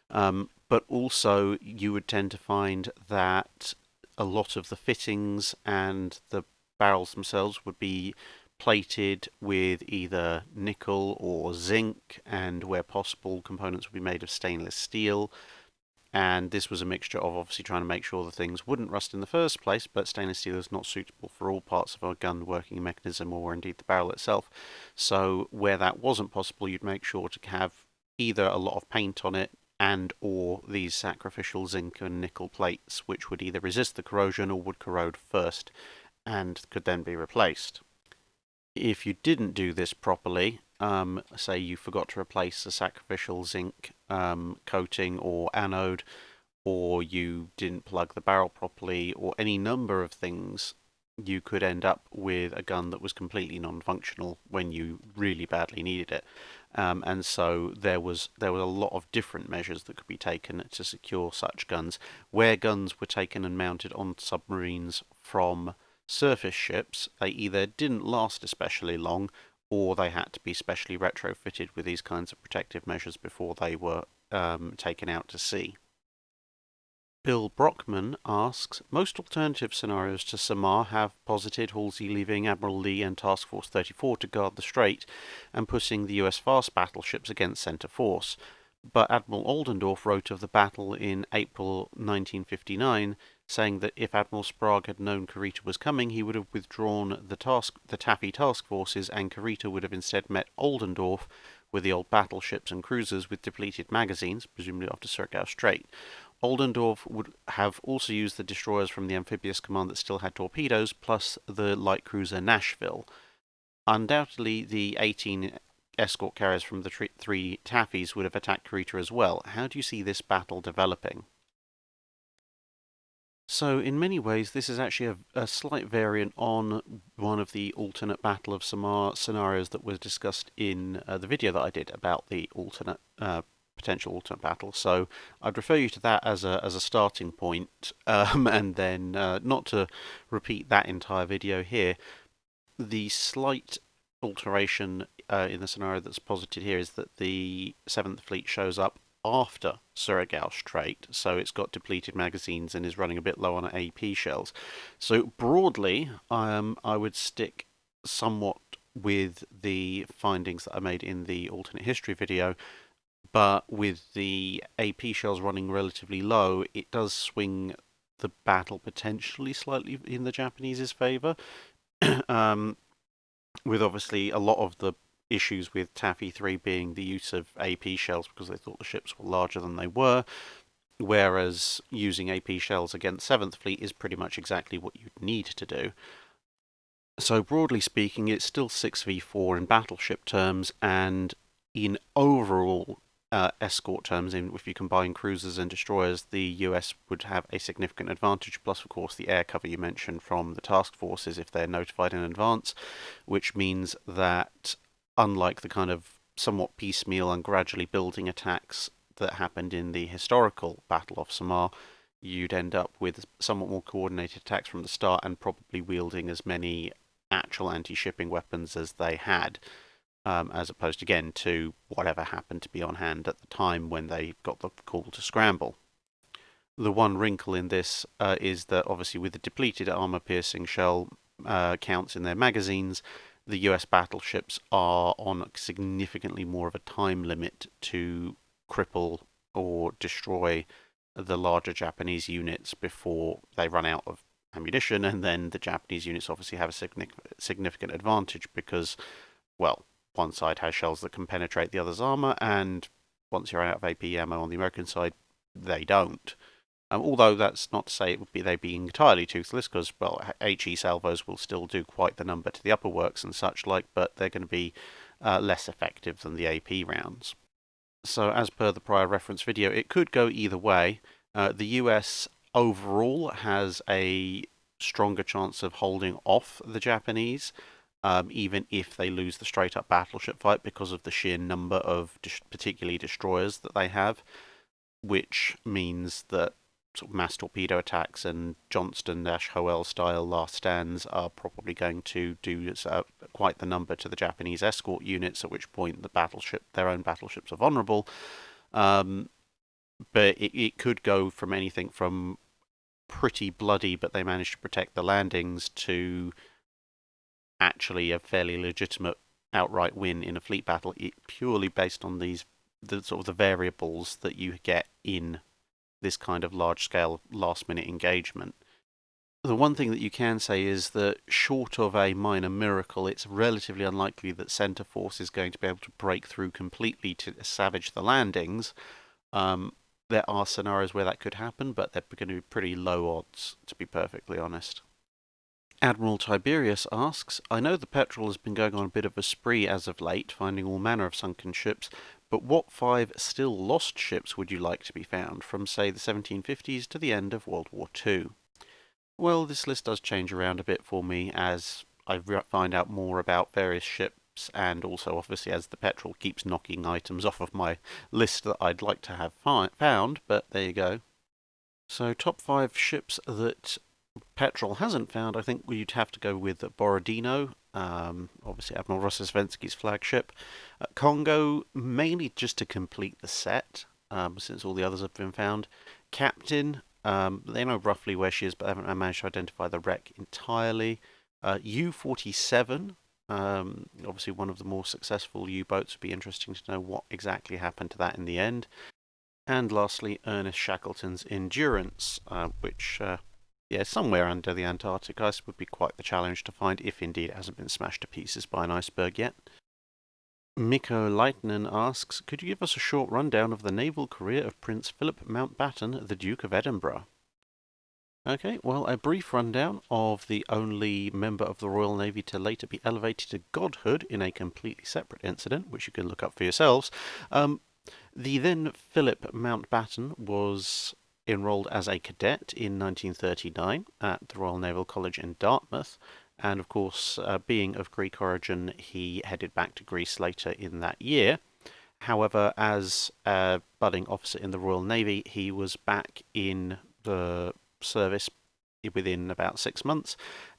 But also, you would tend to find that a lot of the fittings and the barrels themselves would be plated with either nickel or zinc, and where possible, components would be made of stainless steel. And this was a mixture of obviously trying to make sure the things wouldn't rust in the first place, but stainless steel is not suitable for all parts of a gun working mechanism or indeed the barrel itself. So where that wasn't possible, you'd make sure to have either a lot of paint on it and or these sacrificial zinc and nickel plates, which would either resist the corrosion or would corrode first and could then be replaced. If you didn't do this properly, say you forgot to replace the sacrificial zinc coating or anode, or you didn't plug the barrel properly, or any number of things, you could end up with a gun that was completely non-functional when you really badly needed it. And so there was a lot of different measures that could be taken to secure such guns. Where guns were taken and mounted on submarines from surface ships, they either didn't last especially long, or they had to be specially retrofitted with these kinds of protective measures before they were taken out to sea. Bill Brockman asks, most alternative scenarios to Samar have posited Halsey leaving Admiral Lee and Task Force 34 to guard the strait and putting the US fast battleships against center force. But Admiral Oldendorf wrote of the battle in April 1959, saying that if Admiral Sprague had known Kurita was coming, he would have withdrawn the Taffy task forces, and Kurita would have instead met Oldendorf with the old battleships and cruisers with depleted magazines, presumably after Surigao Strait. Oldendorf would have also used the destroyers from the amphibious command that still had torpedoes, plus the light cruiser Nashville. Undoubtedly, the 18 escort carriers from the three Taffies would have attacked Kurita as well. How do you see this battle developing? So, in many ways, this is actually a slight variant on one of the alternate Battle of Samar scenarios that was discussed in the video that I did about the potential alternate battle. So, I'd refer you to that as a starting point, and then not to repeat that entire video here. The slight alteration in the scenario that's posited here is that the 7th Fleet shows up after Surigao Strait, so it's got depleted magazines and is running a bit low on AP shells. So broadly, I would stick somewhat with the findings that I made in the alternate history video, but with the AP shells running relatively low, it does swing the battle potentially slightly in the Japanese's favour. With obviously a lot of the issues with Taffy 3 being the use of AP shells because they thought the ships were larger than they were, whereas using AP shells against 7th Fleet is pretty much exactly what you'd need to do. So broadly speaking, it's still 6v4 in battleship terms, and in overall escort terms, if you combine cruisers and destroyers, the US would have a significant advantage, plus of course the air cover you mentioned from the task forces if they're notified in advance, which means that unlike the kind of somewhat piecemeal and gradually building attacks that happened in the historical Battle of Samar, you'd end up with somewhat more coordinated attacks from the start and probably wielding as many actual anti-shipping weapons as they had, as opposed again to whatever happened to be on hand at the time when they got the call to scramble. The one wrinkle in this is that obviously with the depleted armor-piercing shell counts in their magazines, the US battleships are on significantly more of a time limit to cripple or destroy the larger Japanese units before they run out of ammunition, and then the Japanese units obviously have a significant advantage because, well, one side has shells that can penetrate the other's armor, and once you're out of AP ammo on the American side, they don't. Although that's not to say it would be they being entirely toothless, because, well, HE salvos will still do quite the number to the upper works and such like, but they're going to be less effective than the AP rounds. So as per the prior reference video, it could go either way. The US overall has a stronger chance of holding off the Japanese, even if they lose the straight-up battleship fight because of the sheer number of particularly destroyers that they have, which means that sort of mass torpedo attacks and Johnston-Hoel style last stands are probably going to do quite the number to the Japanese escort units, at which point their own battleships are vulnerable. But it could go from anything from pretty bloody, but they managed to protect the landings, to actually a fairly legitimate outright win in a fleet battle, purely based on the variables that you get in this kind of large-scale last-minute engagement. The one thing that you can say is that, short of a minor miracle, it's relatively unlikely that Center Force is going to be able to break through completely to savage the landings. There are scenarios where that could happen, but they're going to be pretty low odds, to be perfectly honest. Admiral Tiberius asks, I know the Petrel has been going on a bit of a spree as of late, finding all manner of sunken ships, but what 5 still lost ships would you like to be found, from, say, the 1750s to the end of World War II? Well, this list does change around a bit for me as I find out more about various ships, and also, obviously, as the Petrel keeps knocking items off of my list that I'd like to have found, but there you go. So, top 5 ships that Petrel hasn't found, I think you'd have to go with Borodino, obviously Admiral Rossesvensky's flagship. Congo, mainly just to complete the set, since all the others have been found. Captain, they know roughly where she is, but haven't managed to identify the wreck entirely. U-47, obviously one of the more successful U-boats. Would be interesting to know what exactly happened to that in the end. And lastly, Ernest Shackleton's Endurance, which somewhere under the Antarctic ice would be quite the challenge to find, if indeed it hasn't been smashed to pieces by an iceberg yet. Mikko Leitner asks, could you give us a short rundown of the naval career of Prince Philip Mountbatten, the Duke of Edinburgh? Okay, well, a brief rundown of the only member of the Royal Navy to later be elevated to godhood in a completely separate incident, which you can look up for yourselves. The then Philip Mountbatten was enrolled as a cadet in 1939 at the Royal Naval College in Dartmouth, and of course, being of Greek origin, he headed back to Greece later in that year. However, as a budding officer in the Royal Navy, he was back in the service within about 6 months,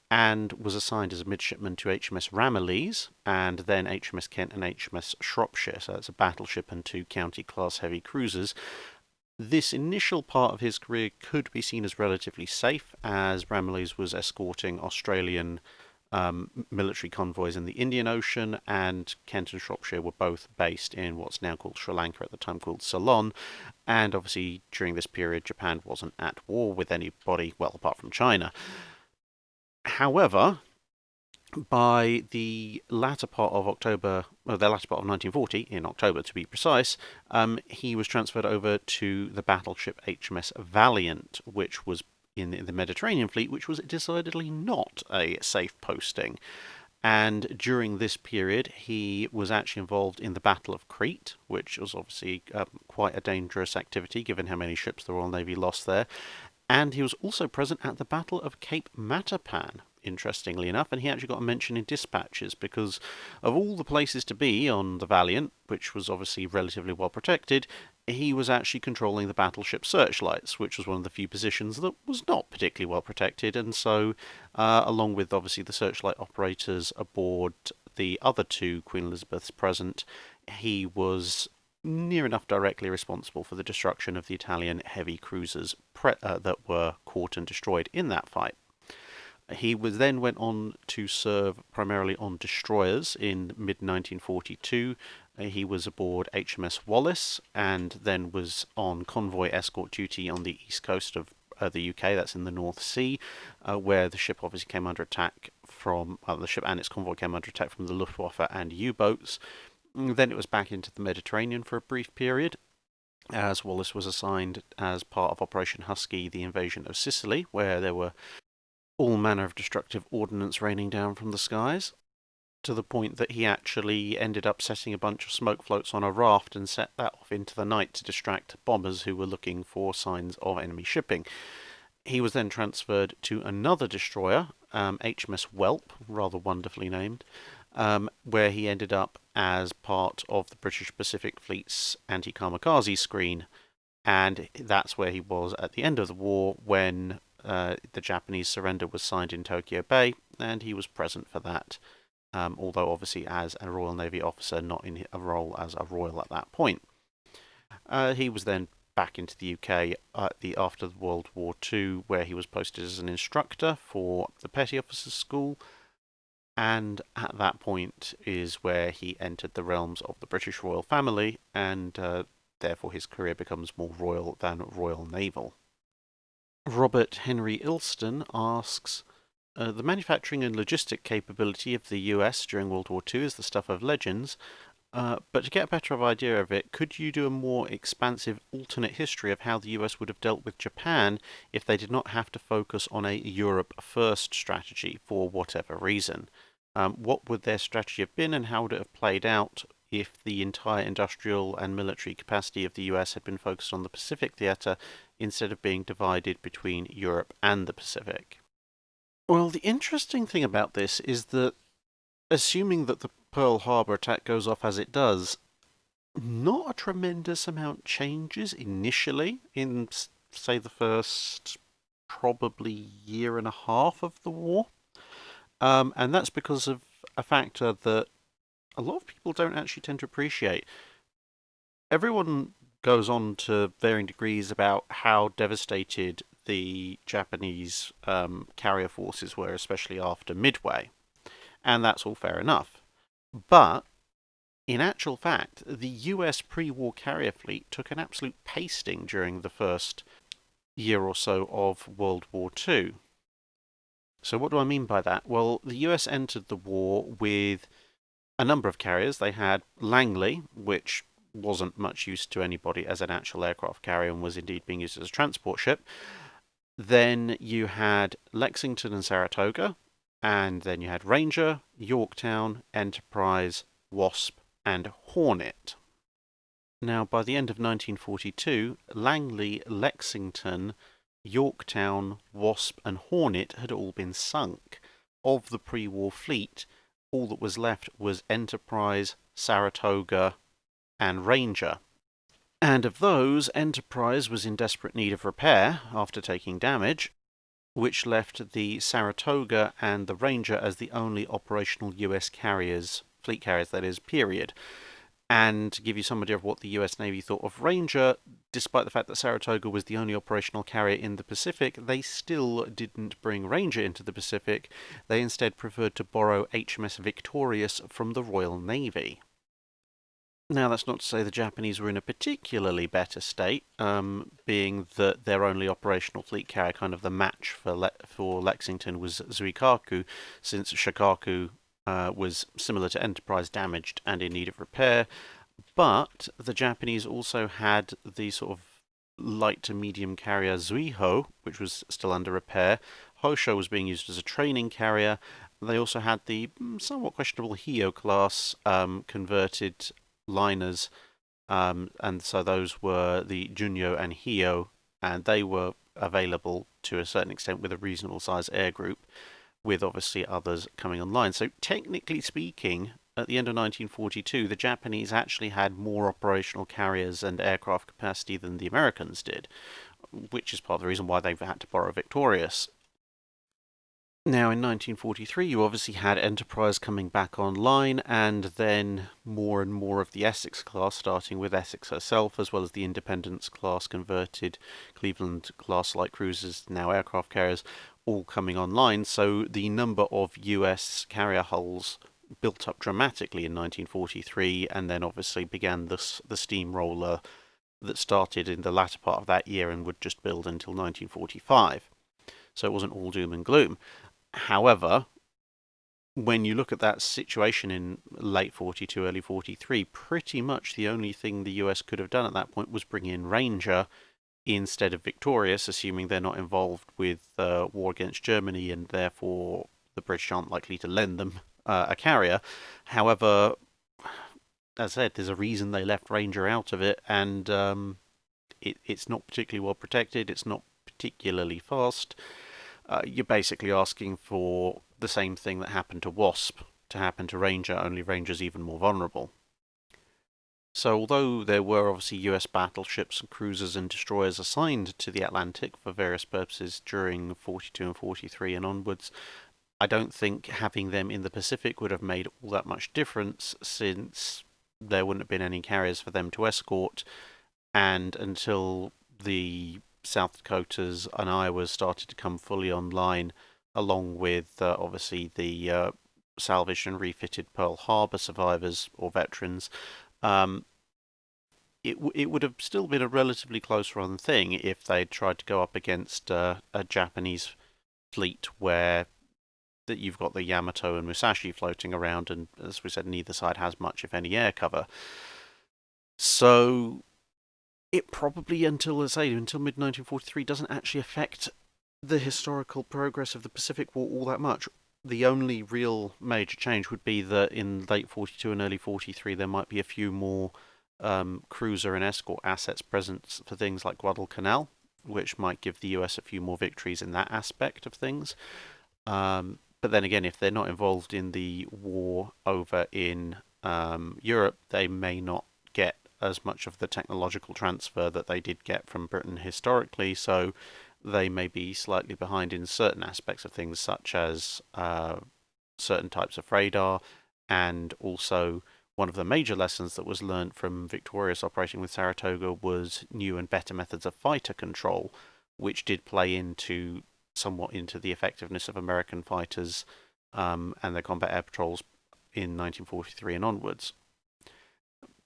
and was assigned as a midshipman to HMS Ramillies, and then HMS Kent and HMS Shropshire, so that's a battleship and 2 county-class heavy cruisers. This initial part of his career could be seen as relatively safe, as Ramillies was escorting Australian military convoys in the Indian Ocean, and Kent and Shropshire were both based in what's now called Sri Lanka, at the time called Ceylon, and obviously during this period Japan wasn't at war with anybody, well, apart from China. However, by the latter part of 1940, in October to be precise, he was transferred over to the battleship HMS Valiant, which was in the Mediterranean Fleet, which was decidedly not a safe posting. And during this period, he was actually involved in the Battle of Crete, which was obviously quite a dangerous activity, given how many ships the Royal Navy lost there. And he was also present at the Battle of Cape Matapan, interestingly enough, and he actually got a mention in dispatches, because of all the places to be on the Valiant, which was obviously relatively well protected, he was actually controlling the battleship searchlights, which was one of the few positions that was not particularly well protected, and so, along with obviously the searchlight operators aboard the other 2 Queen Elizabeths present, he was near enough directly responsible for the destruction of the Italian heavy cruisers that were caught and destroyed in that fight. He then went on to serve primarily on destroyers in mid-1942, He was aboard HMS Wallace and then was on convoy escort duty on the east coast of the UK, that's in the North Sea, where the ship obviously came under attack from, the ship and its convoy came under attack from the Luftwaffe and U-boats. Then it was back into the Mediterranean for a brief period, as Wallace was assigned as part of Operation Husky, the invasion of Sicily, where there were all manner of destructive ordnance raining down from the skies, to the point that he actually ended up setting a bunch of smoke floats on a raft and set that off into the night to distract bombers who were looking for signs of enemy shipping. He was then transferred to another destroyer, HMS Whelp, rather wonderfully named, where he ended up as part of the British Pacific Fleet's anti-kamikaze screen, and that's where he was at the end of the war when the Japanese surrender was signed in Tokyo Bay, and he was present for that, although obviously as a Royal Navy officer, not in a role as a royal at that point. He was then back into the UK after World War II, where he was posted as an instructor for the Petty Officers School, and at that point is where he entered the realms of the British royal family, and therefore his career becomes more royal than royal naval. Robert Henry Ilston asks, the manufacturing and logistic capability of the US during World War II is the stuff of legends, but to get a better idea of it, could you do a more expansive alternate history of how the US would have dealt with Japan if they did not have to focus on a Europe first strategy for whatever reason? What would their strategy have been, and how would it have played out if the entire industrial and military capacity of the US had been focused on the Pacific theatre instead of being divided between Europe and the Pacific? Well, the interesting thing about this is that, assuming that the Pearl Harbor attack goes off as it does, not a tremendous amount changes initially in, say, the first probably year and a half of the war. And that's because of a factor that a lot of people don't actually tend to appreciate. Everyone goes on to varying degrees about how devastated the Japanese carrier forces were, especially after Midway. And that's all fair enough. But in actual fact, the US pre-war carrier fleet took an absolute pasting during the first year or so of World War II. So what do I mean by that? Well, the US entered the war with a number of carriers. They had Langley, which wasn't much use to anybody as an actual aircraft carrier and was indeed being used as a transport ship. Then you had Lexington and Saratoga, and then you had Ranger, Yorktown, Enterprise, Wasp, and Hornet. Now, by the end of 1942, Langley, Lexington, Yorktown, Wasp, and Hornet had all been sunk. Of the pre-war fleet, all that was left was Enterprise, Saratoga, and Ranger. And of those, Enterprise was in desperate need of repair after taking damage, which left the Saratoga and the Ranger as the only operational US carriers, fleet carriers that is, period. And to give you some idea of what the US Navy thought of Ranger, despite the fact that Saratoga was the only operational carrier in the Pacific, they still didn't bring Ranger into the Pacific. They instead preferred to borrow HMS Victorious from the Royal Navy. Now, that's not to say the Japanese were in a particularly better state, being that their only operational fleet carrier, kind of the match for Lexington, was Zuikaku, since Shikaku was similar to Enterprise, damaged and in need of repair. But the Japanese also had the sort of light to medium carrier Zuiho, which was still under repair. Hosho was being used as a training carrier. They also had the somewhat questionable Hio class converted liners, and so those were the Junyo and Hio, and they were available to a certain extent with a reasonable size air group, with obviously others coming online. So technically speaking, at the end of 1942, the Japanese actually had more operational carriers and aircraft capacity than the Americans did, which is part of the reason why they've had to borrow Victorious. Now, in 1943, you obviously had Enterprise coming back online, and then more and more of the Essex class, starting with Essex herself, as well as the Independence class converted Cleveland class light cruisers, now aircraft carriers, all coming online. So the number of US carrier hulls built up dramatically in 1943, and then obviously began the steamroller that started in the latter part of that year and would just build until 1945. So it wasn't all doom and gloom. However, when you look at that situation in late 42, early 43, pretty much the only thing the US could have done at that point was bring in Ranger instead of Victorious, assuming they're not involved with war against Germany and therefore the British aren't likely to lend them a carrier. However, as I said, there's a reason they left Ranger out of it, and it's not particularly well protected, it's not particularly fast. You're basically asking for the same thing that happened to Wasp to happen to Ranger, only Ranger's even more vulnerable. So although there were obviously US battleships, cruisers and destroyers assigned to the Atlantic for various purposes during 42 and 43 and onwards, I don't think having them in the Pacific would have made all that much difference, since there wouldn't have been any carriers for them to escort, and until the South Dakotas and Iowas started to come fully online, along with obviously the salvaged and refitted Pearl Harbor survivors or veterans, um, it would have still been a relatively close run thing if they'd tried to go up against a Japanese fleet where that you've got the Yamato and Musashi floating around, and as we said, neither side has much, if any, air cover. So it probably, until mid 1943, doesn't actually affect the historical progress of the Pacific War all that much. The only real major change would be that in late 42 and early 43 there might be a few more cruiser and escort assets present for things like Guadalcanal, which might give the US a few more victories in that aspect of things. But then again, if they're not involved in the war over in Europe, they may not get as much of the technological transfer that they did get from Britain historically, so they may be slightly behind in certain aspects of things, such as certain types of radar, and also one of the major lessons that was learnt from Victorious operating with Saratoga was new and better methods of fighter control, which did play into somewhat into the effectiveness of American fighters and their combat air patrols in 1943 and onwards.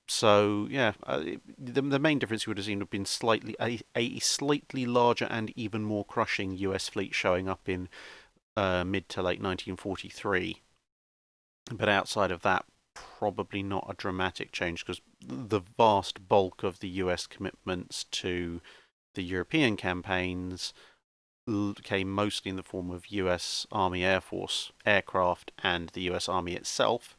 So yeah, the main difference you would have seen would have been a slightly larger and even more crushing US fleet showing up in mid to late 1943. But outside of that, probably not a dramatic change, because the vast bulk of the US commitments to the European campaigns came mostly in the form of US Army Air Force aircraft and the US Army itself,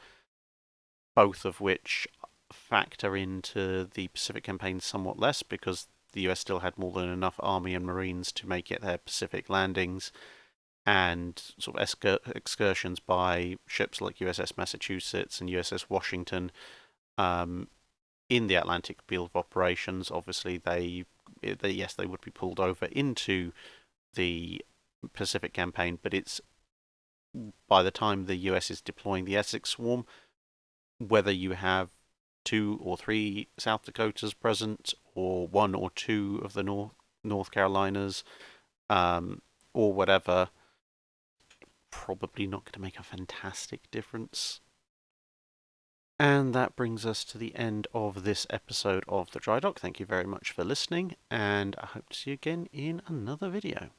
both of which factor into the Pacific campaign somewhat less, because the US still had more than enough Army and Marines to make it their Pacific landings, and sort of excursions by ships like USS Massachusetts and USS Washington in the Atlantic field of operations. Obviously, they would be pulled over into the Pacific campaign, but it's by the time the US is deploying the Essex Swarm, whether you have 2 or 3 South Dakotas present, or 1 or 2 of the North Carolinas, or whatever, probably not going to make a fantastic difference. And that brings us to the end of this episode of The Dry Dock. Thank you very much for listening, and I hope to see you again in another video.